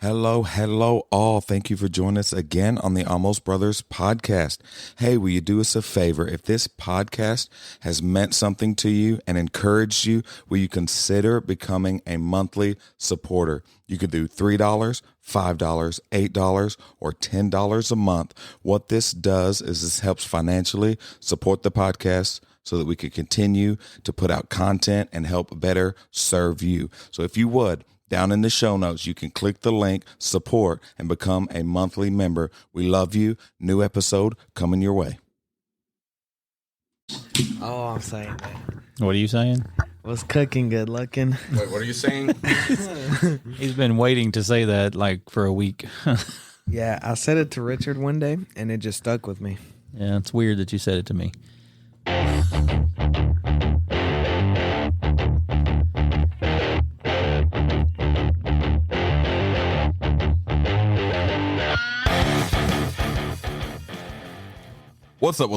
Hello, all. Thank you for joining us again on the Almost Brothers podcast. Hey, will you do us a favor? If this podcast has meant something to you and encouraged you, will you consider becoming a monthly supporter? You could do $3, $5, $8, or $10 a month. What this does is this helps financially support the podcast so that we can continue to put out content and help better serve you. So if you would, down in the show notes, you can click the link, support, and become a monthly member. We love you. New episode coming your way. Oh, I'm saying that. What are you saying? Was cooking good looking? Wait, what are you saying? He's been waiting to say that like for a week. Yeah, I said it to Richard one day, and it just stuck with me. Yeah, it's weird that you said it to me. What's up,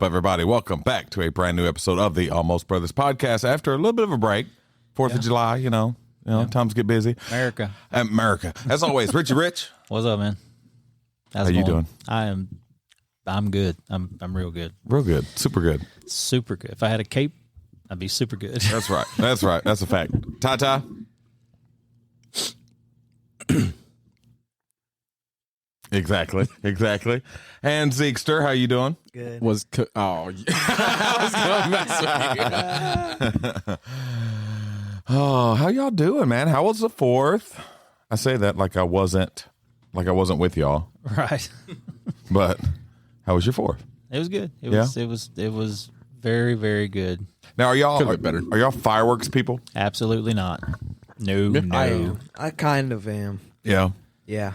everybody? Welcome back to a brand new episode of the Almost Brothers podcast. After a little bit of a break, 4th of July, you know, times get busy. America. As always, Richie Rich. What's up, man? How you doing? I'm good. I'm real good. Real good. Super good. Super good. If I had a cape, I'd be super good. That's right. That's a fact. Ta-ta. Exactly. And Zeekster, how you doing? Good. I was gonna mess with you. Oh, how y'all doing, man? How was the 4th? I say that like I wasn't with y'all, Right. but how was your 4th? It was good. It was very, very good. Now, are y'all Could've been better. Are y'all fireworks people? Absolutely not. No. I kind of am. Yeah. Yeah.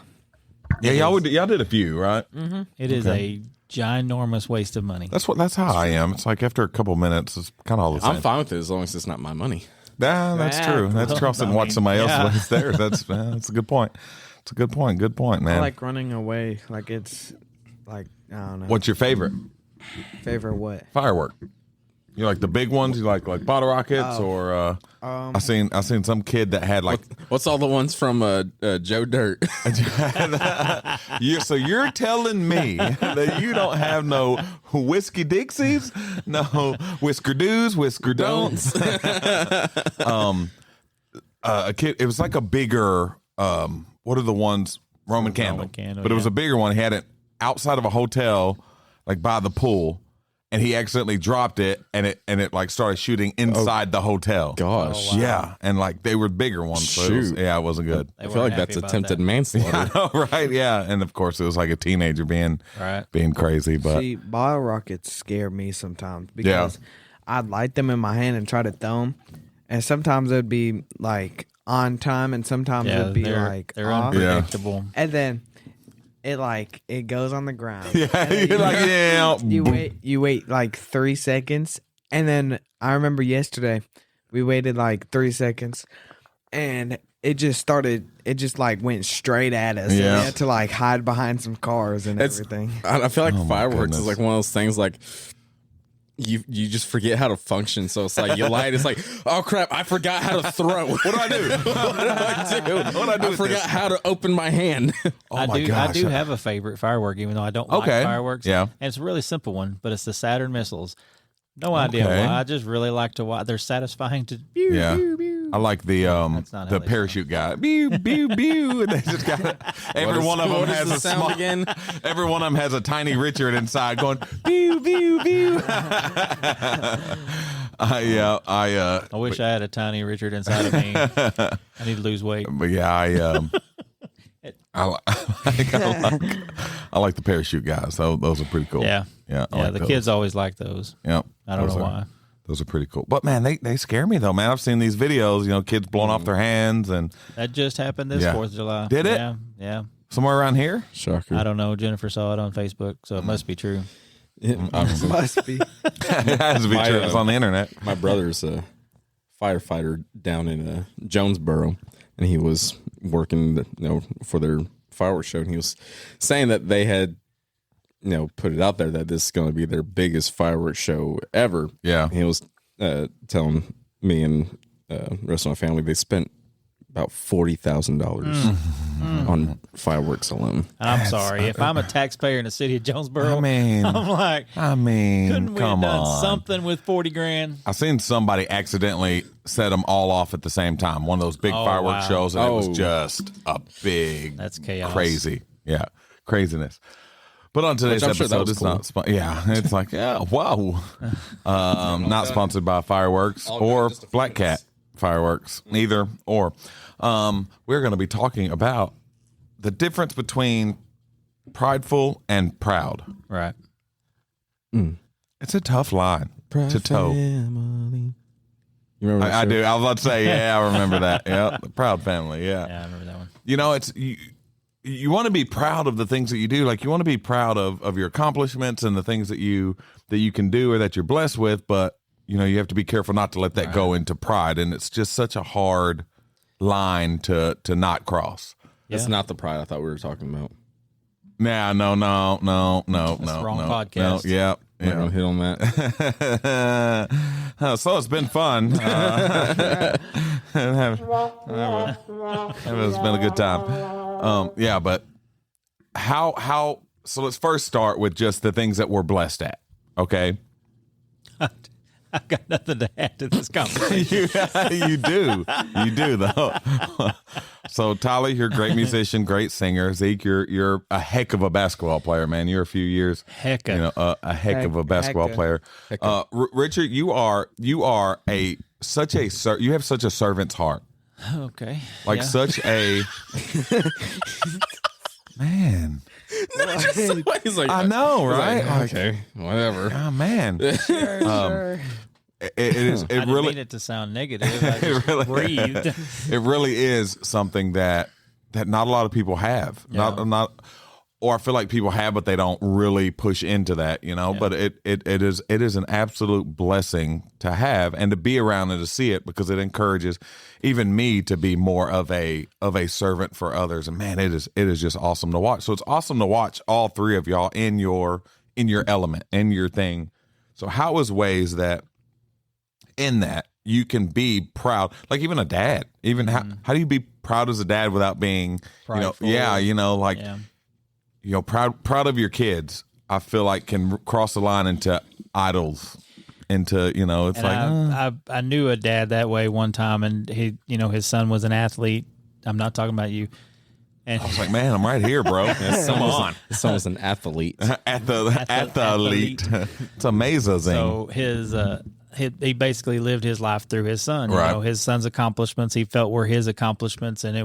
Yeah, y'all did a few, right? Mm-hmm. It is a ginormous waste of money. That's how I am. It's like after a couple minutes, it's kind of all the same. I'm fine with it as long as it's not my money. Yeah, that's true. That's true. And watch somebody else when it's theirs. That's a good point. It's a good point. Good point, man. I like running away. Like it's like I don't know. What's your favorite Favorite what? firework? You like the big ones? You like bottle rockets or? I seen some kid that had like. What's all the ones from Joe Dirt? So you're telling me that you don't have no whiskey Dixies, no whisker do's, whisker don'ts. A kid. It was like a bigger. What are the ones? Roman candle. But it was a bigger one. He had it outside of a hotel, like by the pool. And he accidentally dropped it, and it like started shooting inside the hotel. Gosh. Oh, wow. Yeah, and like they were bigger ones. So it wasn't good. They I feel like weren't that's happy about attempted that. manslaughter. I know, right? Yeah, and of course it was like a teenager being crazy. But See, bottle rockets scare me sometimes because I'd light them in my hand and try to throw them, and sometimes it'd be like on time, and sometimes it'd be like they're off. unpredictable. And then it goes on the ground. yeah, And then you're like, yeah. You wait like 3 seconds, and then I remember yesterday we waited like 3 seconds, and it just like went straight at us. Yeah. And we had to like hide behind some cars and everything. I feel like Oh, my fireworks goodness. is like one of those things like you just forget how to function. So it's like you light. It's like, oh crap! I forgot how to throw. What do I do? I forgot how to open my hand. Oh my gosh! I do have a favorite firework, even though I don't like fireworks. Yeah. And it's a really simple one, but it's the Saturn missiles. No idea Okay. why. I just really like to watch. They're satisfying to. Pew, Yeah. pew, pew. I like the That's not how the they parachute guy. Pew pew pew. And they just got every one of them what is has the a sound small. again? Every one of them has a tiny Richard inside going pew pew pew. I wish I had a tiny Richard inside of me. I need to lose weight. But yeah, I like the parachute guys. So those are pretty cool. Yeah. Yeah. I Yeah, like the those. kids always like those. Yep. I don't Those know are- why. Those are pretty cool. But man, they scare me though, man. I've seen these videos, kids blowing off their hands and That just happened this Yeah. 4th of July. Did it? Yeah. somewhere around here. Shocker. I don't know. Jennifer saw it on Facebook, so it must be true. Obviously. Must be. It has to be true. It's on the internet. My brother's a firefighter down in Jonesboro, and he was working, for their fireworks show, and he was saying that they had, put it out there that this is going to be their biggest fireworks show ever. Yeah. And he was telling me and the rest of my family they spent about $40,000 on fireworks alone. And I'm sorry if I'm a taxpayer in the city of Jonesboro. I mean, I'm like, couldn't we have come done on. something with $40,000? I seen somebody accidentally set them all off at the same time. One of those big fireworks shows, and it was just a big, That's chaos. crazy, craziness. But on today's I'm sure that episode, was it's cool. not. It's like, whoa. Not sponsored by fireworks or Black Cat fireworks, neither. Or we're going to be talking about the difference between prideful and proud. Right. It's a tough line to toe. Family. You remember that I show? do. I was about to say, I remember that. Yeah, the Proud Family. Yeah, I remember that one. You know, it's you want to be proud of the things that you do. Like, you want to be proud of your accomplishments and the things that you can do or that you're blessed with, but you know, you have to be careful not to let that go into pride, and it's just such a hard line to not cross. That's not the pride I thought we were talking about. Nah, no. That's the wrong no, podcast. No, yeah. We're gonna hit on that. So it's been fun. It's been a good time. But how? So let's first start with just the things that we're blessed at. Okay. I've got nothing to add to this conversation. You do though. So Tyler, you're a great musician, great singer. Zeke, you're a heck of a basketball player, man. You're a few years, a heck of a basketball player. Richard, you have such a servant's heart. Okay. Like such a man. He's like, I know, right? Like, okay, whatever. Oh man. Sure. It is. I didn't mean it to sound negative. I just breathed. It really is something that not a lot of people have. Yeah. Not, or I feel like people have, but they don't really push into that. You know. Yeah. But it is an absolute blessing to have and to be around and to see it, because it encourages even me to be more of a servant for others. And man, it is just awesome to watch. So it's awesome to watch all three of y'all in your element, in your thing. So how is ways that in that you can be proud, like even a dad, even how do you be proud as a dad without being Prideful. proud of your kids? I feel like can cross the line into idols, into it's And like I knew a dad that way one time, and he, his son was an athlete. I'm not talking about you. And I was like, man, I'm right here, bro. Come on, Son was an athlete. athlete. It's amazing. So he basically lived his life through his son. Right. His son's accomplishments he felt were his accomplishments, and he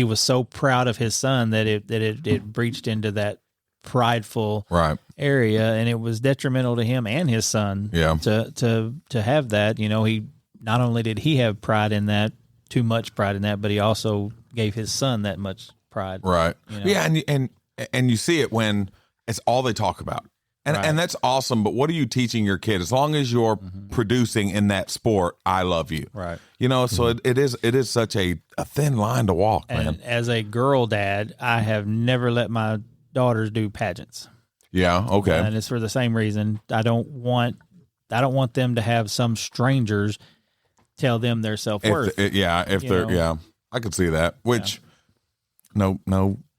was so proud of his son that it breached into that prideful area, and it was detrimental to him and his son. Yeah. To have that, he not only did he have pride in that, too much pride in that, but he also gave his son that much pride. Right. Yeah, and you see it when it's all they talk about. And that's awesome, but what are you teaching your kid? As long as you're producing in that sport, I love you. Right. So it is such a thin line to walk, man. And as a girl dad, I have never let my daughters do pageants. Yeah, okay. And it's for the same reason. I don't want them to have some strangers tell them their self-worth. I could see that. Which no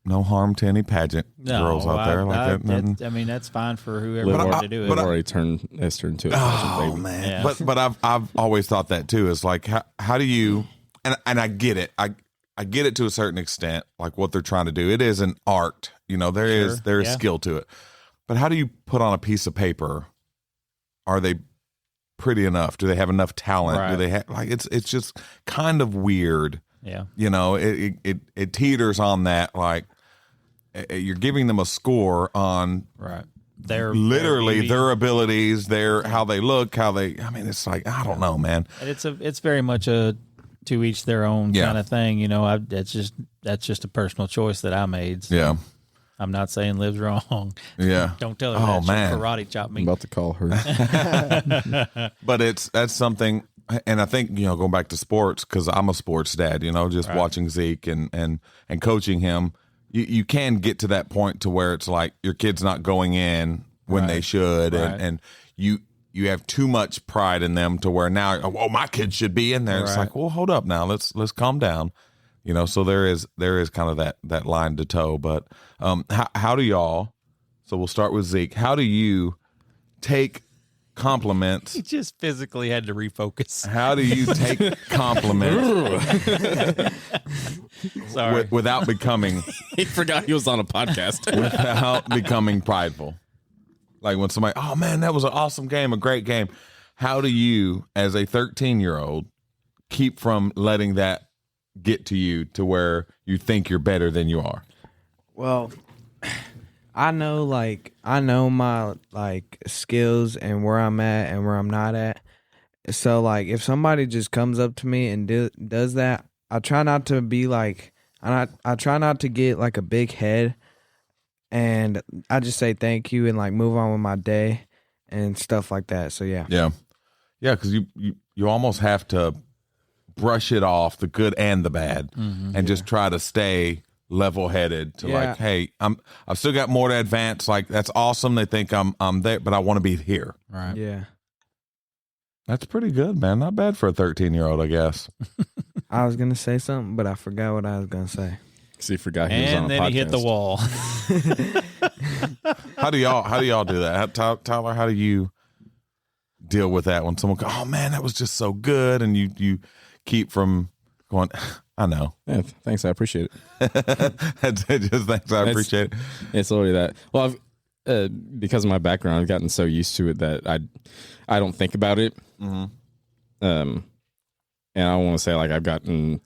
harm to any pageant girls out there like that. I mean, that's fine for whoever Liv wanted to do it. Liv already turned Esther into a pageant baby. Man. Yeah. But I've always thought that too. Is like how do you and I get it. I get it to a certain extent, like what they're trying to do. It is an art. There is skill to it. But how do you put on a piece of paper? Are they pretty enough? Do they have enough talent? Right. Do they have it's just kind of weird. Yeah. It teeters on that, like you're giving them a score on their abilities, how they look, it's like, I don't know, man. And it's very much a to each their own kind of thing. That's just a personal choice that I made. So Yeah. I'm not saying Liv's wrong. Yeah. Don't tell her Oh, that. She'll man. karate chop me. I'm about to call her. But that's something, and I think, going back to sports, because I'm a sports dad, just watching Zeke and coaching him, you can get to that point to where it's like your kid's not going in when they should, and you you have too much pride in them to where now, oh, my kid should be in there. It's Right. like, well, hold up now. Let's calm down. So there is kind of that line to toe. But how do y'all? So we'll start with Zeke. How do you take compliments? He just physically had to refocus. How do you take compliments Sorry. without becoming He forgot he was on a podcast. without becoming prideful? Like when somebody, oh man, that was an awesome game, a great game. How do you, as a 13-year-old, keep from letting that get to you to where you think you're better than you are? Well, I know my like skills and where I'm at and where I'm not at. So like if somebody just comes up to me and does that, I try not to be like I try not to get like a big head, and I just say thank you and like move on with my day and stuff like that. So yeah. Yeah, because you almost have to brush it off, the good and the bad, and just try to stay level-headed to like, hey, I've still got more to advance. Like that's awesome. They think I'm there, but I want to be here. Right. Yeah. That's pretty good, man. Not bad for a 13-year-old, I guess. I was gonna say something, but I forgot what I was gonna say. So he forgot he was on And a then podcast. he hit the wall. How do y'all do that? Tyler, how do you deal with that when someone goes, oh man, that was just so good, and you keep from going, I know. Yeah, thanks. I appreciate it. Just thanks, I appreciate it. It's literally that. Well, because of my background, I've gotten so used to it that I don't think about it. And I don't want to say like I've gotten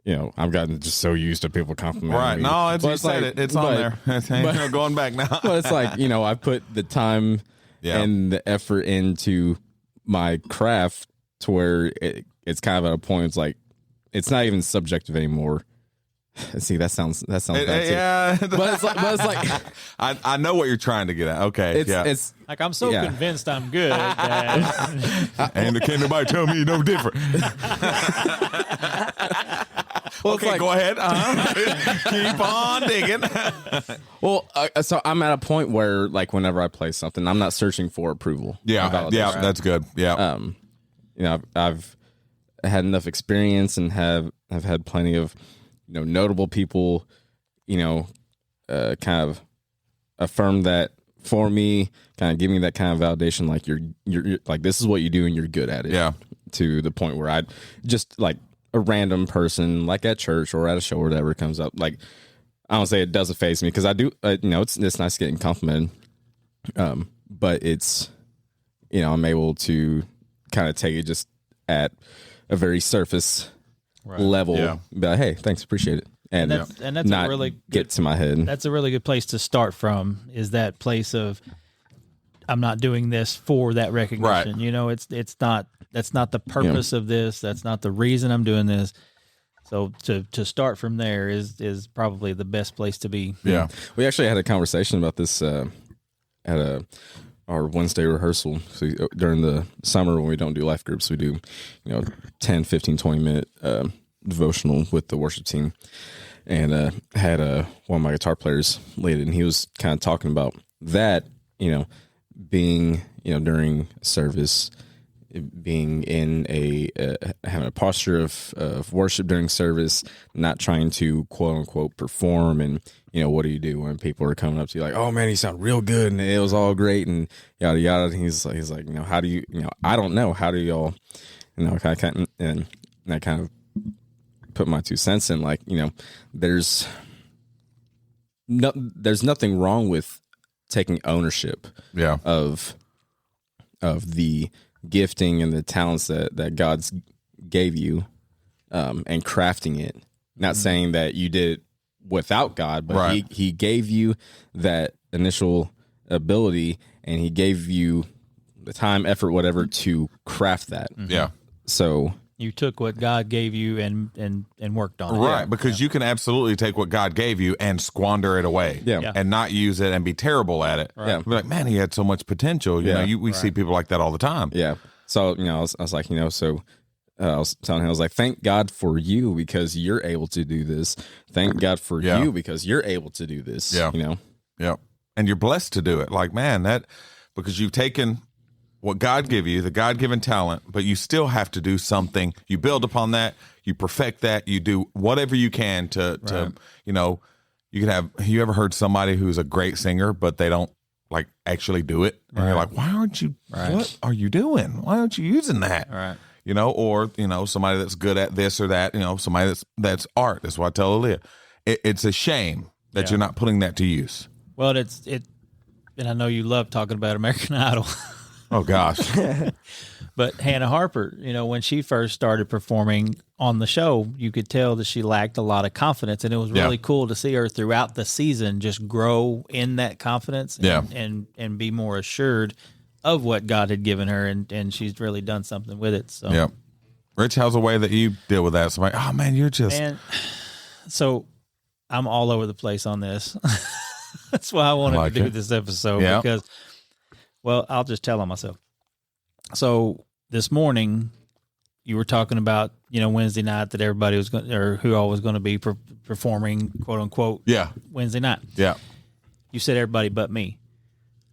just so used to people complimenting Right. me. No, it's, But you said like- it. It's on there. Ain't no going back now. But it's like, I put the time Yeah. and the effort into my craft to where it's kind of at a point, it's like, it's not even subjective anymore. See, that sounds bad too. Yeah. But it's like I know what you're trying to get at. Okay. it's Like, I'm so Yeah. convinced I'm good that and can't nobody tell me you're no different. well, Okay, it's like, go ahead. Keep on digging. well, so I'm at a point where like whenever I play something, I'm not searching for approval. Yeah. Validation. That's good. Yeah. I've had enough experience and have had plenty of notable people kind of affirm that for me, kind of give me that kind of validation, like you're like, this is what you do and you're good at it. Yeah. To the point where I just like a random person like at church or at a show or whatever comes up, like I don't say it doesn't faze me because I do it's nice getting complimented, but it's I'm able to kind of take it just at a very surface level. Yeah. Be like, hey, thanks, appreciate it, and that's not a really get to my head. that's a really good place to start from, is that place of, I'm not doing this for that recognition. Right. That's not the purpose of this. That's not the reason I'm doing this. So to start from there is probably the best place to be. Yeah. We actually had a conversation about this at our Wednesday rehearsal. So during the summer when we don't do life groups, we do 10, 15, 20 minute devotional with the worship team, and had one of my guitar players lead it, and he was kind of talking about that, being during service, being in having a posture of worship during service, not trying to quote unquote perform. And what do you do when people are coming up to you like, oh man, you sound real good and it was all great and yada yada. And he's like, how do you, I don't know, how do y'all, and I kind of put my 2 cents in, like, there's nothing wrong with taking ownership Yeah. of the gifting and the talents that God's gave you, and crafting it. Not saying that you did it without God, but Right. he gave you that initial ability, and he gave you the time, effort, whatever, to craft that. Yeah. So You took what God gave you and worked on it. Right, because you can absolutely take what God gave you and squander it away, Yeah. and not use it and be terrible at it. Yeah. Be like, man, he had so much potential. We see people like that all the time. yeah. So I was like, so I was telling him, I was like, thank God for you because you're able to do this. Thank God for Yeah. you because you're able to do this. Yeah. Yeah, and you're blessed to do it. Like, man, that because you've taken what God give you, the God-given talent, but you still have to do something. You build upon that, you perfect that, you do whatever you can to you know, you ever heard somebody who's a great singer, but they don't like actually do it? And you're like, why aren't you, what are you doing? Why aren't you using that? Right. You know, or, you know, somebody that's good at this or that, you know, somebody that's art. That's what I tell Aaliyah. It's a shame that you're not putting that to use. Well, and I know you love talking about American Idol. Oh, gosh. But Hannah Harper, you know, when she first started performing on the show, you could tell that she lacked a lot of confidence. And it was really cool to see her throughout the season just grow in that confidence and be more assured of what God had given her. And she's really done something with it. So, yeah. Rich, how's the way that you deal with that? Somebody, oh, man, you're just. And so I'm all over the place on this. That's why I wanted to do this episode because, well, I'll just tell on myself. So this morning, you were talking about, you know, Wednesday night that everybody was going, or who all was going to be performing, quote unquote, Wednesday night. Yeah. You said everybody but me.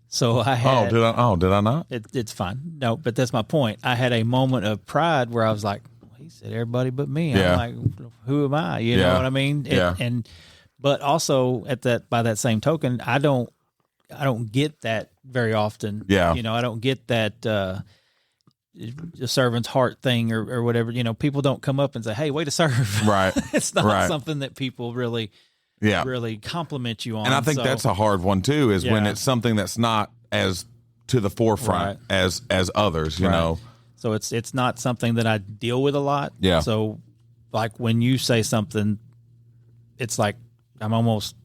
So I had. Did I not? It's fine. No, but that's my point. I had a moment of pride where I was like, well, he said everybody but me. Yeah. I'm like, who am I? You know what I mean? But also by that same token, I don't get that very often. Yeah. You know, I don't get that the servant's heart thing or whatever. You know, people don't come up and say, hey, way to serve. Right. It's not something that people really compliment you on. And I think that's a hard one too, is when it's something that's not as to the forefront as others, you know. So it's not something that I deal with a lot. Yeah. So like when you say something, it's like I'm almost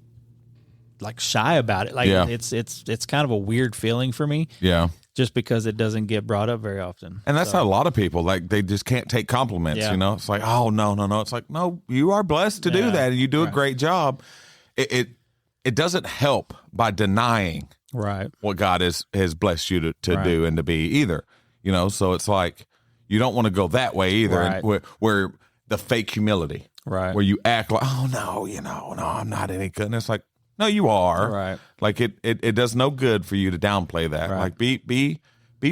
like shy about it. Like it's kind of a weird feeling for me. Yeah. Just because it doesn't get brought up very often. And that's how a lot of people, like, they just can't take compliments, you know? It's like, oh, no. It's like, no, you are blessed to do that, and you do a great job. It doesn't help by denying what God has blessed you to do and to be either, you know? So it's like, you don't want to go that way either, and where the fake humility, where you act like, oh, no, no, I'm not any good. And it's like, no, you are. Right. Like it does no good for you to downplay that. Like be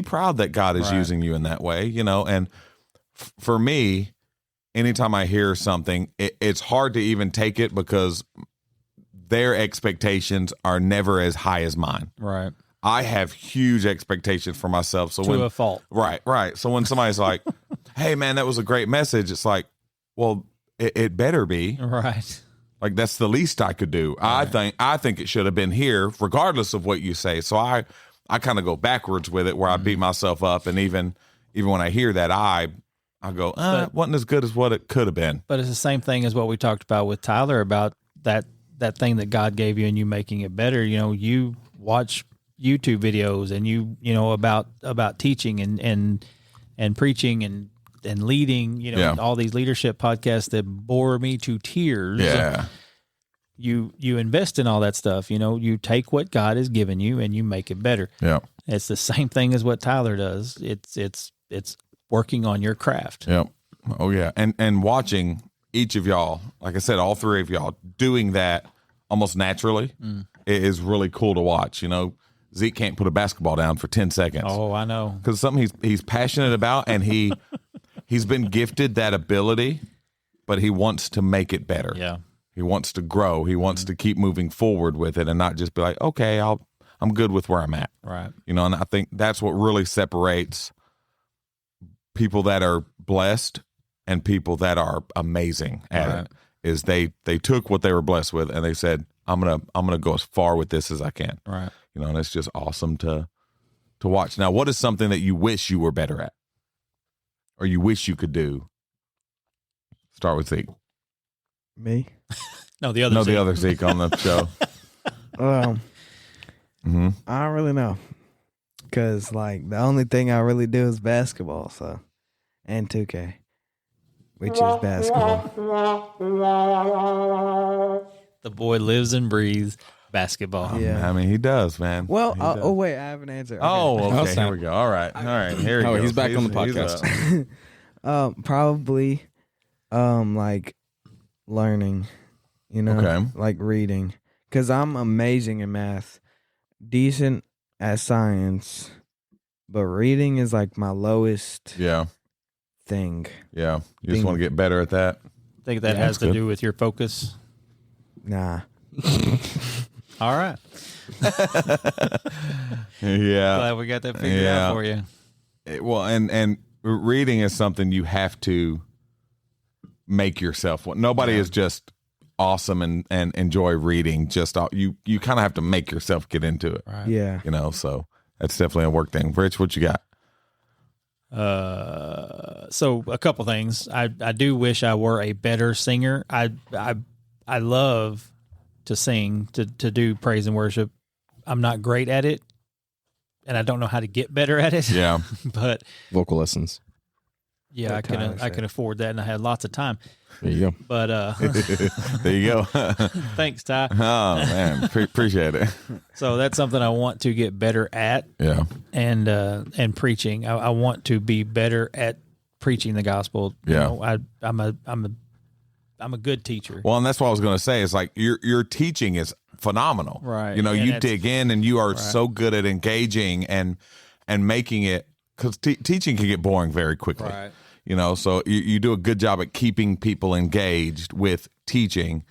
proud that God is using you in that way, you know. And for me, anytime I hear something, it's hard to even take it because their expectations are never as high as mine. Right. I have huge expectations for myself. So to a fault. Right. So when somebody's like, hey man, that was a great message, it's like, well, it better be. Right. Like that's the least I could do. Right. I think it should have been here, regardless of what you say. So I kind of go backwards with it, where I beat myself up, and even when I hear that, I go, it wasn't as good as what it could have been. But it's the same thing as what we talked about with Tyler about that thing that God gave you and you making it better. You know, you watch YouTube videos and you know about teaching and preaching and leading, you know, all these leadership podcasts that bore me to tears. Yeah. You invest in all that stuff, you know, you take what God has given you and you make it better. Yeah. It's the same thing as what Tyler does. It's working on your craft. Yeah. Oh yeah. And watching each of y'all, like I said, all three of y'all doing that almost naturally it is really cool to watch. You know, Zeke can't put a basketball down for 10 seconds. Oh, I know. Because it's something he's passionate about, and he's been gifted that ability, but he wants to make it better. Yeah. He wants to grow. He wants to keep moving forward with it and not just be like, okay, I'm good with where I'm at. Right. You know, and I think that's what really separates people that are blessed and people that are amazing at it, is they took what they were blessed with and they said, I'm gonna go as far with this as I can. Right. You know, and it's just awesome to watch. Now, what is something that you wish you were better at, or you wish you could do? Start with Zeke. Me? No, the other Zeke. The other Zeke on the show. I don't really know, because like the only thing I really do is basketball, so, and 2K, which is basketball. The boy lives and breathes basketball. Yeah, I mean, he does, man. Well, oh wait, I have an answer. Okay. Oh, okay. Here we go. All right. Here he goes. He's back on the podcast. Probably, like learning, you know, like reading, because I'm amazing in math, decent at science, but reading is like my lowest Yeah. thing. Yeah. You just want to get better at that? I think that has to do with your focus. Nah. All right. Yeah. Glad we got that figured out for you. Well, and reading is something you have to make yourself. Nobody is just awesome and enjoy reading. Just you kind of have to make yourself get into it. Right. Yeah. You know, so that's definitely a work thing. Rich, what you got? So a couple things. I do wish I were a better singer. I love to sing, to do praise and worship. I'm not great at it, and I don't know how to get better at it. Yeah. But Vocal lessons. yeah, I can afford that, and I had lots of time. There you go. But There you go. thanks, Ty. Oh man, appreciate it. So that's something I want to get better at. Yeah. And preaching. I want to be better at preaching the gospel. Yeah. You know, I'm a good teacher. Well, and that's what I was going to say. It's like your teaching is phenomenal. Right. You know, And you dig in and you are so good at engaging and making it, because teaching can get boring very quickly. Right. You know, so you do a good job at keeping people engaged with teaching.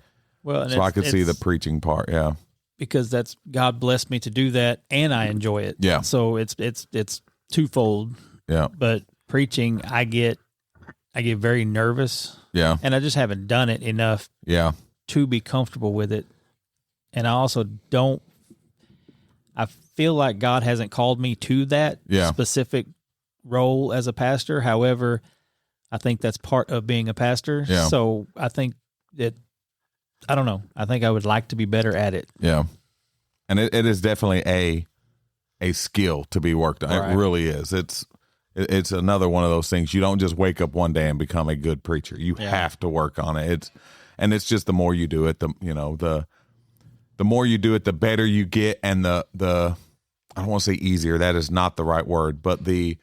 Well, and so I could see the preaching part. Yeah. Because that's God blessed me to do that, and I enjoy it. Yeah. So it's twofold. Yeah. But preaching, I get very nervous. Yeah. And I just haven't done it enough. Yeah. To be comfortable with it. And I also don't. I feel like God hasn't called me to that specific role as a pastor. However, I think that's part of being a pastor. Yeah. So I think that, I don't know. I think I would like to be better at it. Yeah. And it is definitely a skill to be worked on. Right. It really is. It's another one of those things. You don't just wake up one day and become a good preacher. You have to work on it. It's just the more you do it, the more you do it, the better you get, and the I don't want to say easier. That is not the right word, but the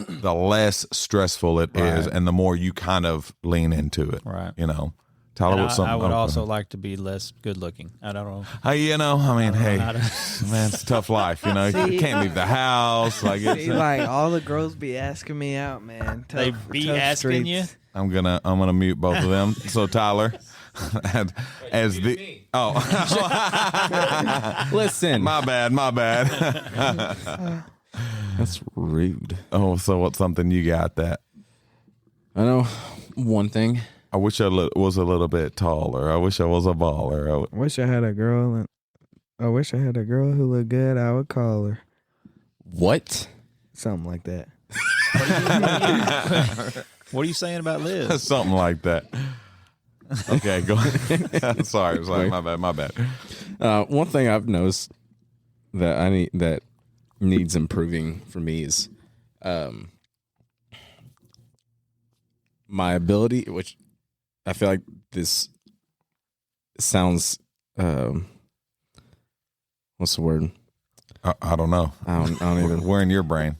less stressful it is, and the more you kind of lean into it. Right. You know, Tyler, what's something? I would also like to be less good looking. I don't know. You know, I mean, man, it's a tough life. You know, you can't leave the house. Like, like all the girls be asking me out, man. They be asking you. I'm gonna mute both of them. So Tyler, as the Listen, my bad. That's rude. Oh, so what's something you got that? I know one thing. I wish I was a little bit taller. I wish I was a baller. I wish I had a girl, who looked good. I would call her. What? Something like that. What are you saying about Liz? Something like that. Okay, go ahead. Sorry, my bad. One thing I've noticed that needs improving for me is my ability, which I feel like this sounds what's the word? I don't know. I don't even. We're in your brain.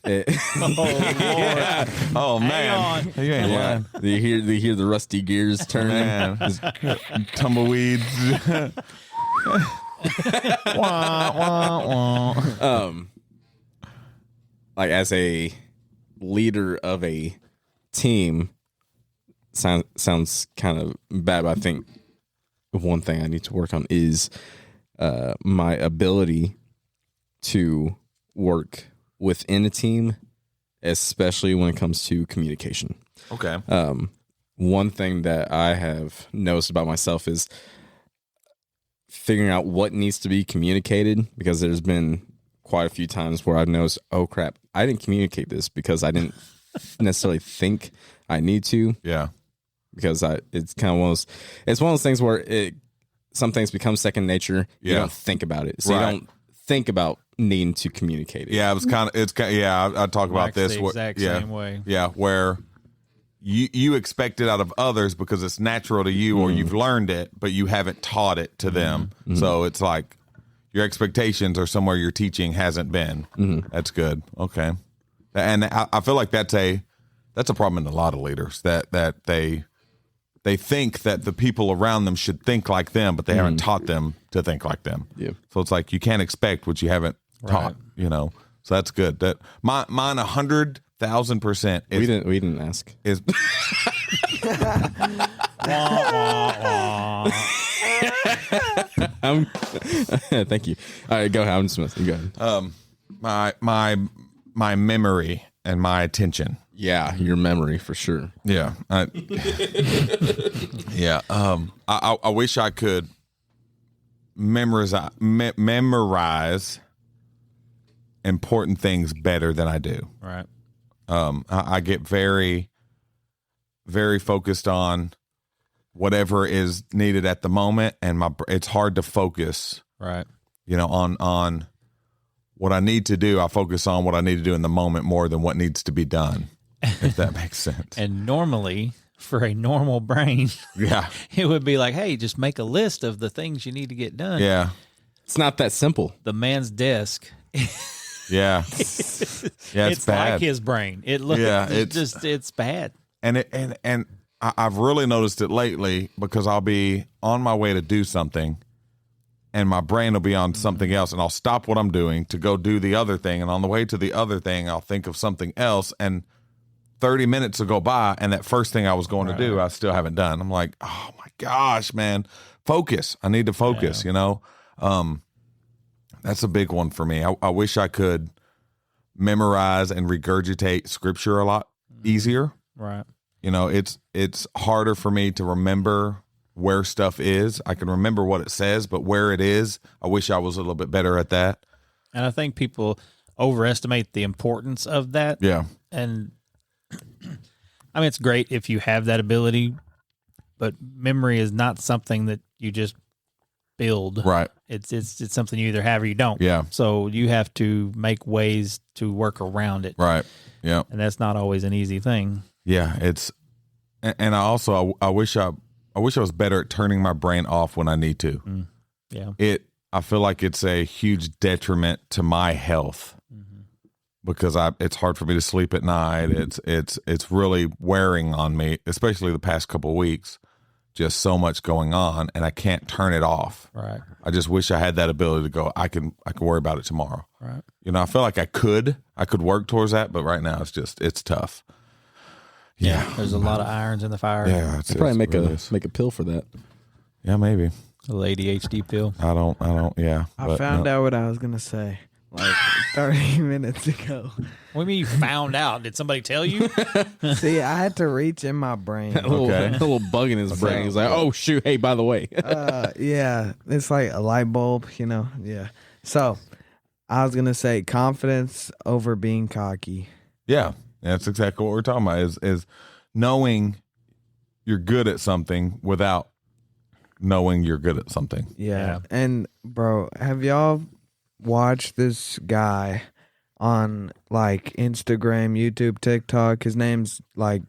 Oh man, you ain't lying. Do you hear the rusty gears turning? Man, tumbleweeds. Like as a leader of a team, sounds kind of bad. But I think one thing I need to work on is my ability to work within a team, especially when it comes to communication. Okay. One thing that I have noticed about myself is figuring out what needs to be communicated, because there's been quite a few times where I've noticed, oh crap, I didn't communicate this because I didn't necessarily think I need to. Yeah. Because it's kind of one of those things where some things become second nature. You don't think about it. So you don't think about needing to communicate it. Yeah, I talk about this. The exact same way. Yeah, where you expect it out of others because it's natural to you, or you've learned it, but you haven't taught it to them. Mm-hmm. So it's like your expectations are somewhere your teaching hasn't been. Mm-hmm. That's good. Okay, and I feel like that's a problem in a lot of leaders that they think that the people around them should think like them, but they haven't taught them to think like them. Yeah. So it's like you can't expect what you haven't taught, you know. So that's good. That mine 100,000% is. We didn't ask. Is Thank you. All right, go ahead. I'm just messing. Go ahead. my memory and my attention. Yeah, your memory for sure. Yeah. Yeah. I wish I could memorize important things better than I do. Right. I get very, very focused on whatever is needed at the moment, and it's hard to focus. Right. On what I need to do. I focus on what I need to do in the moment more than what needs to be done. If that makes sense. And normally, for a normal brain, yeah, it would be like, hey, just make a list of the things you need to get done. Yeah. It's not that simple. The man's desk. Yeah. Yeah, it's bad. like his brain. It looks it's bad. And I've really noticed it lately because I'll be on my way to do something and my brain will be on something else, and I'll stop what I'm doing to go do the other thing, and on the way to the other thing I'll think of something else, and 30 minutes will go by, and that first thing I was going to do, I still haven't done. I'm like, oh my gosh, man, focus. I need to focus, That's a big one for me. I wish I could memorize and regurgitate scripture a lot easier. Right. It's harder for me to remember where stuff is. I can remember what it says, but where it is, I wish I was a little bit better at that. And I think people overestimate the importance of that. Yeah. And I mean, it's great if you have that ability, but memory is not something that you just build. Right. It's something you either have or you don't. Yeah. So you have to make ways to work around it. Right. Yeah. And that's not always an easy thing. Yeah. And I wish I was better at turning my brain off when I need to. Yeah. I feel like it's a huge detriment to my health. Because it's hard for me to sleep at night. It's really wearing on me, especially the past couple of weeks. Just so much going on, and I can't turn it off. Right. I just wish I had that ability to go. I can worry about it tomorrow. Right. I feel like I could work towards that, but right now it's tough. Yeah. There's a lot of irons in the fire. Yeah. I'll probably make a pill for that. Yeah, maybe. A little ADHD pill. I don't. Yeah. I found out what I was gonna say like 30 minutes ago. What do you mean you found out? Did somebody tell you? See, I had to reach in my brain. A little bug in his brain. He's like, oh, shoot. Hey, by the way. Yeah, it's like a light bulb, Yeah. So I was going to say confidence over being cocky. Yeah. That's exactly what we're talking about is knowing you're good at something without knowing you're good at something. Yeah. And, bro, have y'all watched this guy on like Instagram, YouTube, TikTok? His name's like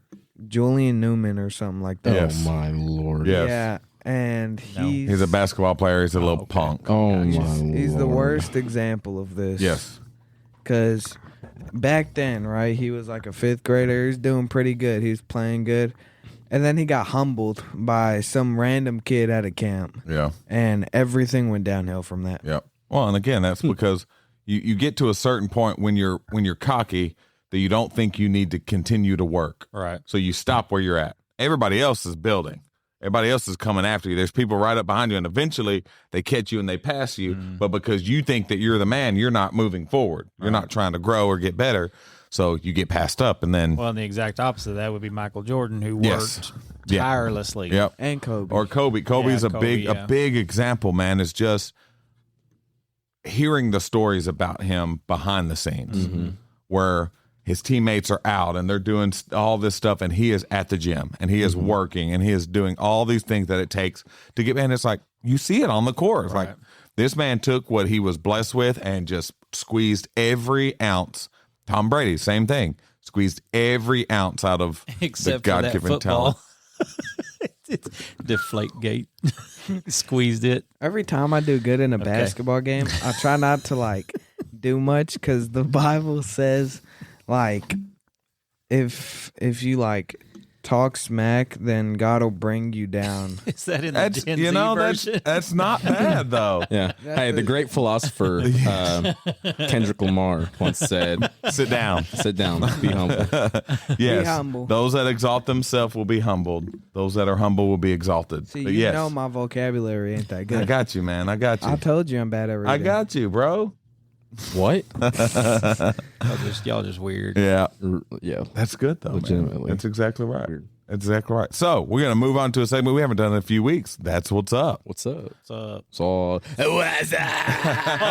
Julian Newman or something like that. Yes. Oh my Lord. Yes. Yeah. And he's a basketball player. He's a little punk. Oh my Lord. He's the worst example of this. Yes. Because back then, right, he was like a fifth grader. He was doing pretty good. He was playing good. And then he got humbled by some random kid at a camp. Yeah. And everything went downhill from that. Yeah. Well, and again, that's because you get to a certain point when you're cocky that you don't think you need to continue to work. Right. So you stop where you're at. Everybody else is building. Everybody else is coming after you. There's people right up behind you, and eventually they catch you and they pass you. But because you think that you're the man, you're not moving forward. You're not trying to grow or get better. So you get passed up, and then and the exact opposite of that would be Michael Jordan, who worked tirelessly. Yep. And Kobe. Or Kobe. Kobe's a big example, man. Is just hearing the stories about him behind the scenes, where his teammates are out and they're doing all this stuff, and he is at the gym and he is working and he is doing all these things that it takes to get. And it's like you see it on the court. It's like this man took what he was blessed with and just squeezed every ounce. Tom Brady, same thing, squeezed every ounce out of Except the for that God-given talent. It's deflate gate. Squeezed it. Every time I do good in a basketball game, I try not to like do much because the Bible says like if you like talk smack, then God will bring you down. Is that in the Gen Z version? That's not bad though. Yeah. Hey, the great philosopher Kendrick Lamar once said, Sit down. be humble. Yes. Be humble. Those that exalt themselves will be humbled. Those that are humble will be exalted. See, But you yes, know my vocabulary ain't that good. I got you, man. I got you. I told you I'm bad at reading. I got you, bro. What? Y'all just weird. Yeah. Yeah. That's good though. Legitimately. Man. That's exactly right. That's exactly right. So we're gonna move on to a segment we haven't done in a few weeks. That's what's up. What's up? What's up? So, what's up?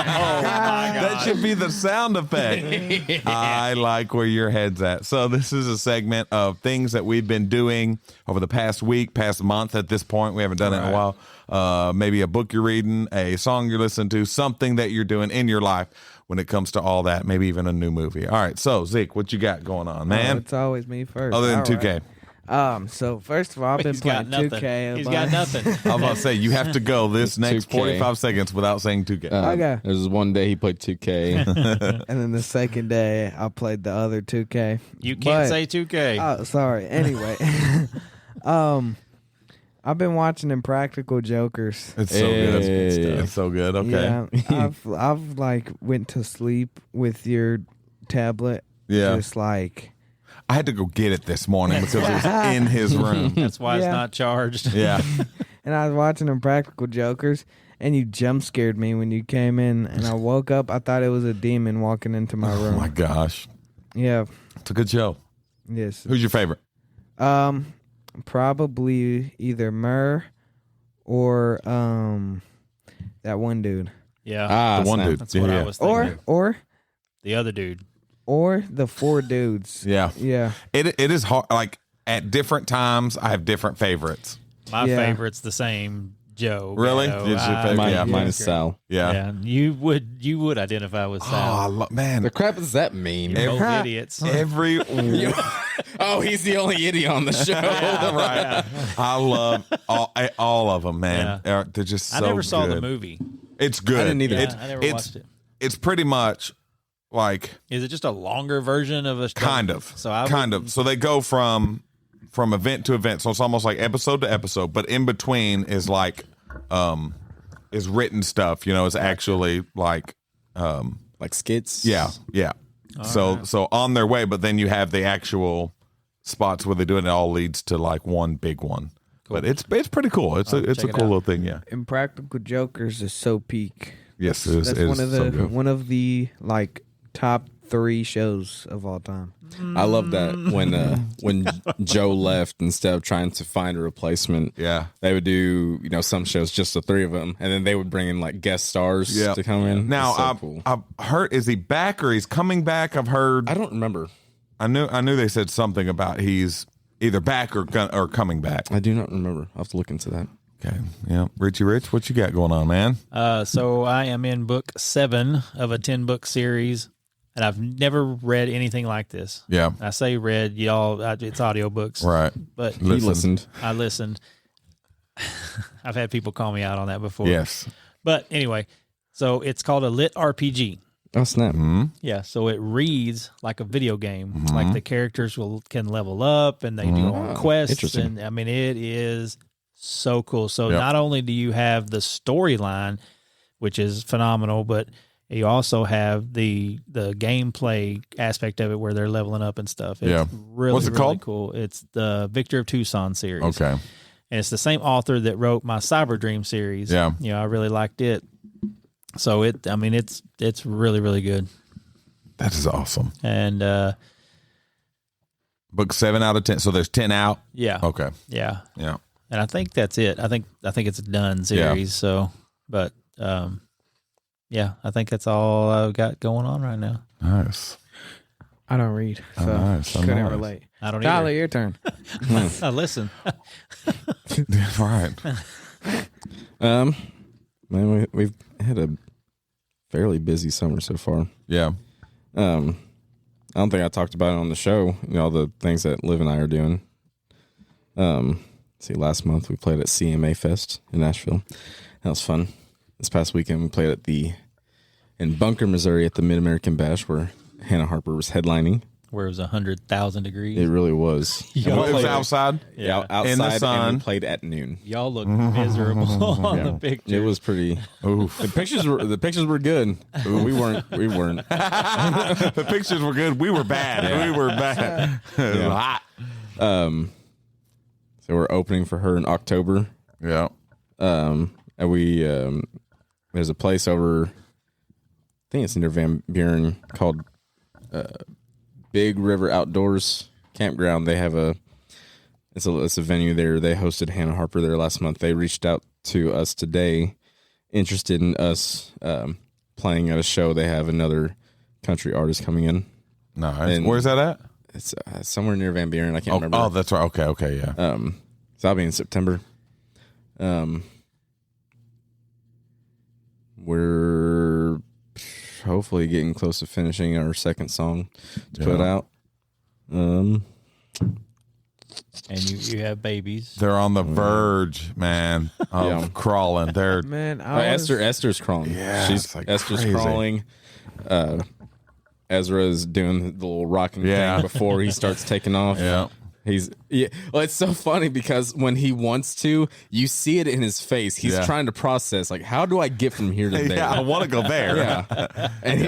That should be the sound effect. I like where your head's at. So this is a segment of things that we've been doing over the past week, past month at this point. We haven't done it in a while. Maybe a book you're reading, a song you're listening to, something that you're doing in your life when it comes to all that, maybe even a new movie. All right, so Zeke, what you got going on, man? It's always me first. Other than All 2K. right. So first of all, I've been He's got playing nothing. 2K. He's got nothing. I was about to say, you have to go this next 2K. 45 seconds without saying 2K. Okay. There's one day he played 2K. And then the second day, I played the other 2K. You can't But- say 2K. Oh, sorry. Anyway, I've been watching Impractical Jokers. It's so good. Hey. It's so good. Okay. Yeah, I've like went to sleep with your tablet. Yeah. Just like I had to go get it this morning because it was in his room. That's why it's Yeah. not charged. Yeah. and I was watching Impractical Jokers, and you jump scared me when you came in, and I woke up. I thought it was a demon walking into my Oh room. my gosh. Yeah. It's a good show. Yes. Who's your favorite? Probably either Murr or that one dude, Yeah. The one snap. dude. That's what I was thinking. or The other dude. the four dudes. Yeah. Yeah. It is hard. Like at different times, I have different favorites. My Yeah. favorite's the same Joe. Really? Gatto. Is your favorite? Mine, Yeah. mine is Sal. Yeah. Yeah. You would identify with Oh, Sal. man. The crap does that mean? You're both idiots. Every Oh, he's the only idiot on the show. right. I love all of them, man. They're just so I never saw the good. movie. It's good. I didn't either. It's, I never it's, watched it. It's pretty much like Is it just a longer version of a kind of. So I kind wouldn't- of. So they go from event to event. So it's almost like episode to episode, but in between is like is written stuff, is actually like Like skits. yeah. So on their way, but then you have the actual spots where they do it, and it all leads to like one big one. But it's pretty cool. It's a check it cool out. little thing, yeah. Impractical Jokers is so peak. Yes, it is. That's it one is of so the good. one of the like top 3 shows of all time. I love that when Joe left, instead of trying to find a replacement, Yeah. they would do some shows just the 3 of them, and then they would bring in like guest stars Yeah. to come in. Now It's so cool. I've heard, is he back or he's coming back? I've heard. I don't remember. I knew they said something about he's either back or coming back. I do not remember. I'll have to look into that. Okay. Yeah. Richie Rich, what you got going on, man? So I am in book 7 of a 10-book series, and I've never read anything like this. Yeah. I say read, y'all. It's audiobooks, Right. But He listened. I listened. I've had people call me out on that before. Yes. But anyway, so it's called a lit RPG. Oh snap! Yeah, so it reads like a video game. Like the characters can level up and they do all quests. Interesting. And I mean, it is so cool. So Yep. not only do you have the storyline, which is phenomenal, but you also have the gameplay aspect of it where they're leveling up and stuff. It's Yeah. really, What's it really called? cool. It's the Victor of Tucson series. Okay. And it's the same author that wrote my Cyber Dream series. Yeah. I really liked it. So it's really, really good. That is awesome. And Book 7 out of 10. So there's 10 out. yeah. Okay. Yeah. Yeah. And I think that's it. I think it's a done series. So, but yeah, I think that's all I've got going on right now. Nice. I don't read, so nice, couldn't nice. relate. I don't Tyler, either. your turn. Listen. Right. Man, we've had a fairly busy summer so far. Yeah. I don't think I talked about it on the show. All the things that Liv and I are doing. See, last month we played at CMA Fest in Nashville. That was fun. This past weekend we played in Bunker, Missouri at the Mid-American Bash, where Hannah Harper was headlining. where it was 100,000 degrees. It really was. It was outside. Yeah, outside in the sun. and we played at noon. Y'all look miserable on the picture. It was pretty. Oof. The pictures were good. We weren't. The pictures were good. We were bad. Yeah. We were bad. It was hot. So we're opening for her in October. Yeah. And we there's a place over, I think it's near Van Buren, called Big River Outdoors Campground. They have it's a venue there. They hosted Hannah Harper there last month. They reached out to us today, interested in us playing at a show. They have another country artist coming in. Nice. Where's that at? It's somewhere near Van Buren. I can't remember. Oh, that's right. Okay, yeah. So that'll be in September. We're hopefully getting close to finishing our second song to put out. And you have babies. They're on the verge, man, of crawling. They're Man, Esther's crawling. Yeah, Esther's crazy. crawling. Ezra's doing the little rocking Yeah. thing before he starts taking off. Yeah. Well, it's so funny because when he wants to, you see it in his face. He's trying to process, like, how do I get from here to there? Yeah, I want to go there. Yeah. And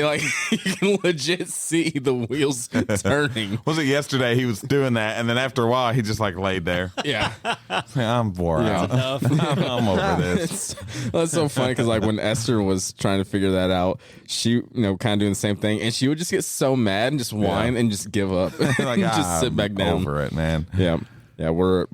like, you can legit see the wheels turning. Was it yesterday he was doing that, and then after a while he just like laid there. Yeah. I'm wore out. I'm over this. That's so funny because like when Esther was trying to figure that out, she kind of doing the same thing, and she would just get so mad and just whine and just give up, Like, just sit back down. Over it, man. Yeah. We're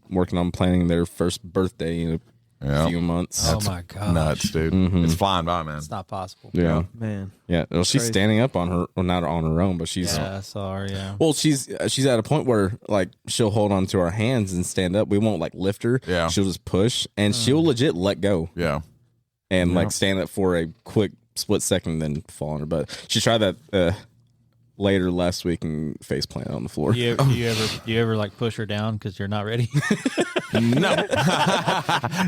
working on planning their first birthday in a few months. Oh my god, Nuts, dude. It's flying by, man. it's not possible. Yeah. man. Yeah. Well, she's crazy. standing up on her, well, not on her own, but she's. Yeah, sorry. Yeah. Well, she's at a point where like she'll hold on to our hands and stand up. We won't like lift her. Yeah. She'll just push, and she'll legit let go Yeah. and like stand up for a quick split second, then fall on her butt. She tried that later last week and face planted on the floor. You ever like push her down because you're not ready? No.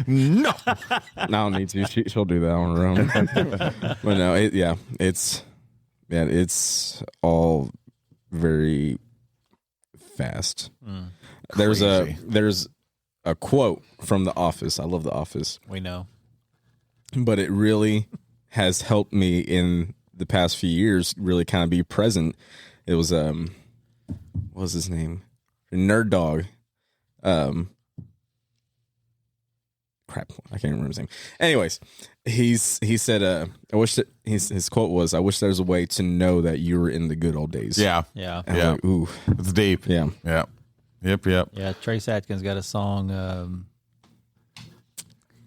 No. I don't need to. She'll do that on her own. But no, it's all very fast. There's a quote from The Office. I love The Office, We know. but it really has helped me in the past few years really kind of be present. It was what was his name? Nerd Dog. Crap, I can't remember his name. Anyways, he said, I wish that his quote was, "I wish there was a way to know that you were in the good old days." Yeah. Yeah. And I'm like, ooh, It's deep. yeah. Yeah. Yep. Yeah. Trace Atkins got a song.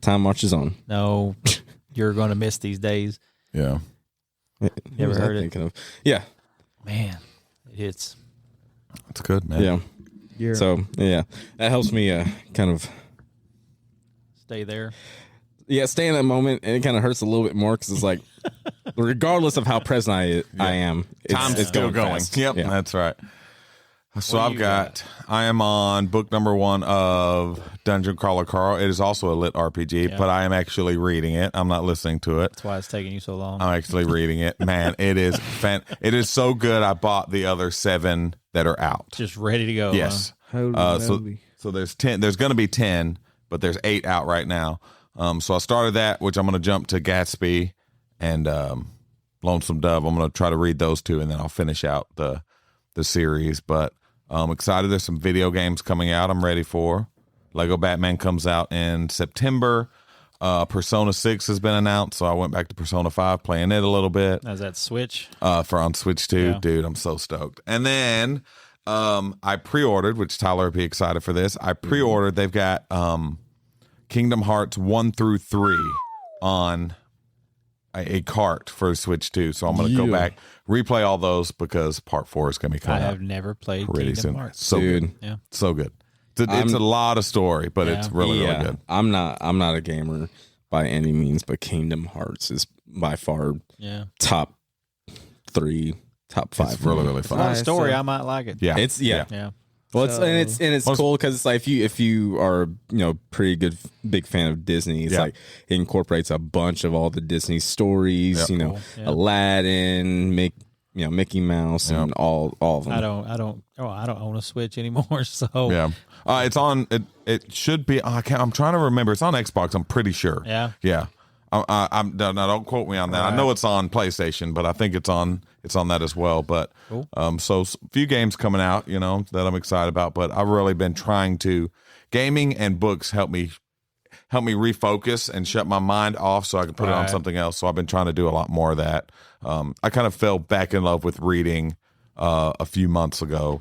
Time marches on. No, you're going to miss these days. Yeah. You ever was I heard it? thinking of? Yeah, Man, it hits. It's good, man. yeah. You're, So yeah, that helps me kind of Stay there. stay in that moment, and it kind of hurts a little bit more because it's like, regardless of how present I am, Time's still going. fast. Yep. Yeah. That's right. So What do I've you got, I am on book number 1 of Dungeon Crawler Carl. It is also a lit RPG, but I am actually reading it. I'm not listening to it. That's why it's taking you so long. I'm actually reading it. Man, it is it is so good. I bought the other 7 that are out. Just ready to go. Yes. holy So moly. there's 10. There's going to be 10, but there's 8 out right now. So I started that, which I'm going to jump to Gatsby and Lonesome Dove. I'm going to try to read those 2, and then I'll finish out the series. But I'm excited. There's some video games coming out I'm ready for. Lego Batman comes out in September. Persona 6 has been announced, so I went back to Persona 5, playing it a little bit. Is that Switch? For on Switch 2. Yeah. Dude, I'm so stoked. And then I pre-ordered, which Tyler would be excited for this. I pre-ordered, they've got Kingdom Hearts 1 through 3 on a cart for Switch 2. So I'm going to go back, replay all those because part 4 is going to be I coming out have never played pretty Kingdom soon. Hearts. So Dude. good. Yeah. So good. It's a lot of story, but it's really, really good. I'm not a gamer by any means, but Kingdom Hearts is by far Yeah. top 3, top 5. It's really, really A fun. lot of Nice, story. so- I might like it. Yeah. It's Yeah. Well, it's cool because it's like if you are pretty good big fan of Disney, it's like it incorporates a bunch of all the Disney stories. Yep. Cool. Yeah. Aladdin, Mickey Mouse and all of them. I don't own a Switch anymore. So Yeah. It's on. It should be. I'm trying to remember. It's on Xbox. I'm pretty sure. Yeah. Yeah. I'm now don't quote me on that. Right. I know it's on PlayStation, but I think it's on that as well. But Cool. So a few games coming out, that I'm excited about. But I've really been trying to. Gaming and books help me refocus and shut my mind off so I can put it on something else. So I've been trying to do a lot more of that. I kind of fell back in love with reading a few months ago.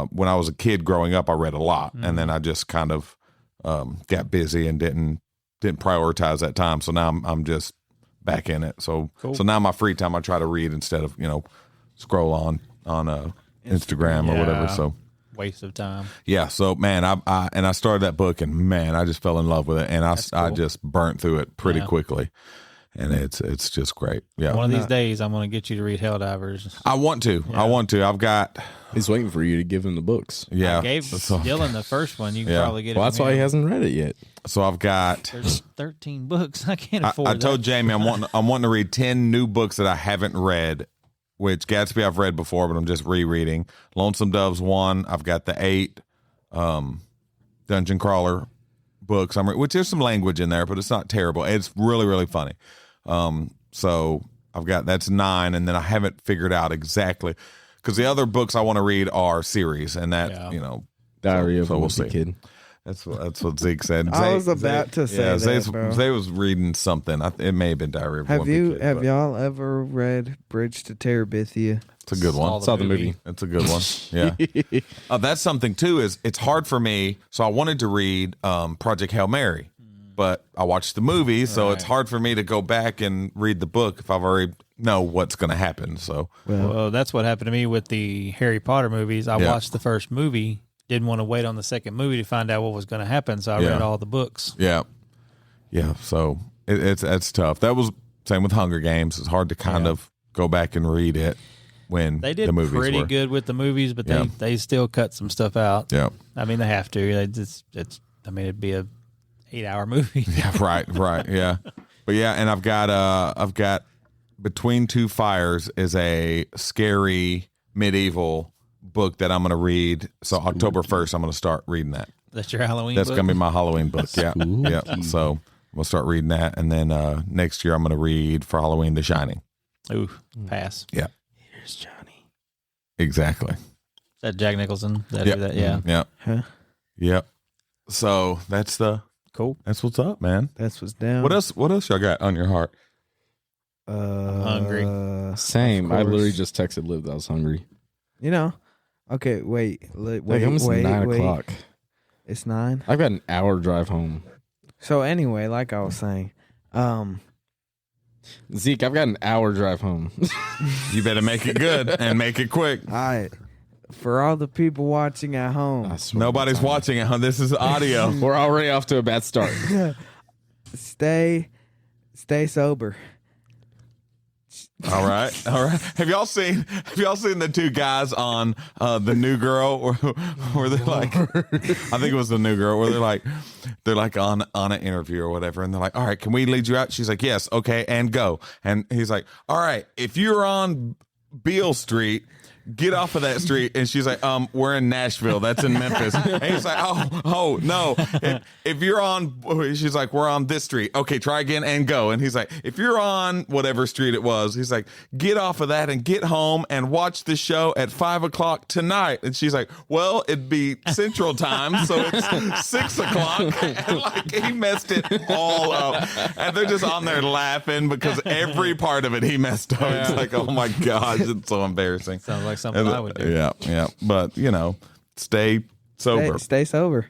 When I was a kid growing up, I read a lot, and then I just kind of got busy and didn't prioritize that time. So now I'm just back in it. So Cool. So now my free time I try to read instead of scroll on Instagram or whatever. So. Waste of time. Yeah, so man, I started that book, and man, I just fell in love with it, and I just burnt through it pretty quickly, and it's just great. Yeah, One of these days, I'm going to get you to read Helldivers. I want to. I've got. He's waiting for you to give him the books. Yeah, I gave Dylan the first one. You can probably get it. Well, that's from why he him. hasn't read it yet. So I've got. There's 13 books. I can't afford. I told Jamie I'm wanting to read 10 new books that I haven't read. Which Gatsby I've read before, but I'm just rereading. Lonesome Dove's one. I've got the 8 dungeon crawler books. Which there's some language in there, but it's not terrible. It's really, really funny. So I've got that's 9, and then I haven't figured out exactly because the other books I want to read are series, and that Diary of a we'll Wimpy see. Kid. That's what Zeke said. I was about to say that, bro. Zay was reading something. It may have been Diary of a Wimpy Kid. Have y'all ever read Bridge to Terabithia? It's a good one. Saw the movie. It's a good one. Yeah. That's something too. Is it's hard for me. So I wanted to read Project Hail Mary, but I watched the movie, so it's hard for me to go back and read the book if I've already know what's going to happen. So Well, that's what happened to me with the Harry Potter movies. I watched the first movie. Didn't want to wait on the second movie to find out what was going to happen, so I read all the books. Yeah. So it's tough. That was same with Hunger Games. It's hard to kind of go back and read it when They did the movies pretty were. good with the movies, but they still cut some stuff out. Yeah. I mean, they have to. It'd be a 8-hour movie. Yeah. Right. Yeah. But yeah, and I've got Between Two Fires is a scary medieval book that I'm going to read. So October 1st, I'm going to start reading that. That's your Halloween That's book? going to be my Halloween book. Yeah. Yeah. So I'm going to start reading that. And then next year, I'm going to read for Halloween The Shining. Ooh, pass. Yeah. Here's Johnny. Exactly. Is that Jack Nicholson? Yep. That? Yeah. Yeah. Huh? Yep. So that's Cool. that's what's up, man. That's what's down. What else y'all got on your heart? I'm hungry. Same. I course. literally just texted Liv that I was hungry. Okay, wait, Like almost 9 o'clock. It's 9. I've got an hour drive home. So anyway, like I was saying, Zeke, I've got an hour drive home. You better make it good and make it quick. all right, for all the people watching at home, I swear Nobody's to God. watching it, huh? This is audio. We're already off to a bad start. stay sober. All right. Have y'all seen the two guys on the New Girl where they're like, I think it was the New Girl where they're like on an interview or whatever, and they're like, all right, can we lead you out? She's like, yes, okay, and go. And he's like, all right, if you're on Beale Street, get off of that street. And she's like, we're in Nashville. That's in Memphis. And he's like, oh, no. If you're on, she's like, we're on this street. Okay, try again and go. And he's like, if you're on whatever street it was, he's like, get off of that and get home and watch the show at 5:00 tonight. And she's like, well, it'd be Central Time, so it's 6:00. And like, he messed it all up. And they're just on there laughing because every part of it he messed up. It's like, oh my gosh, it's so embarrassing. Sounds like something I would do. Yeah. But, stay sober. Stay sober.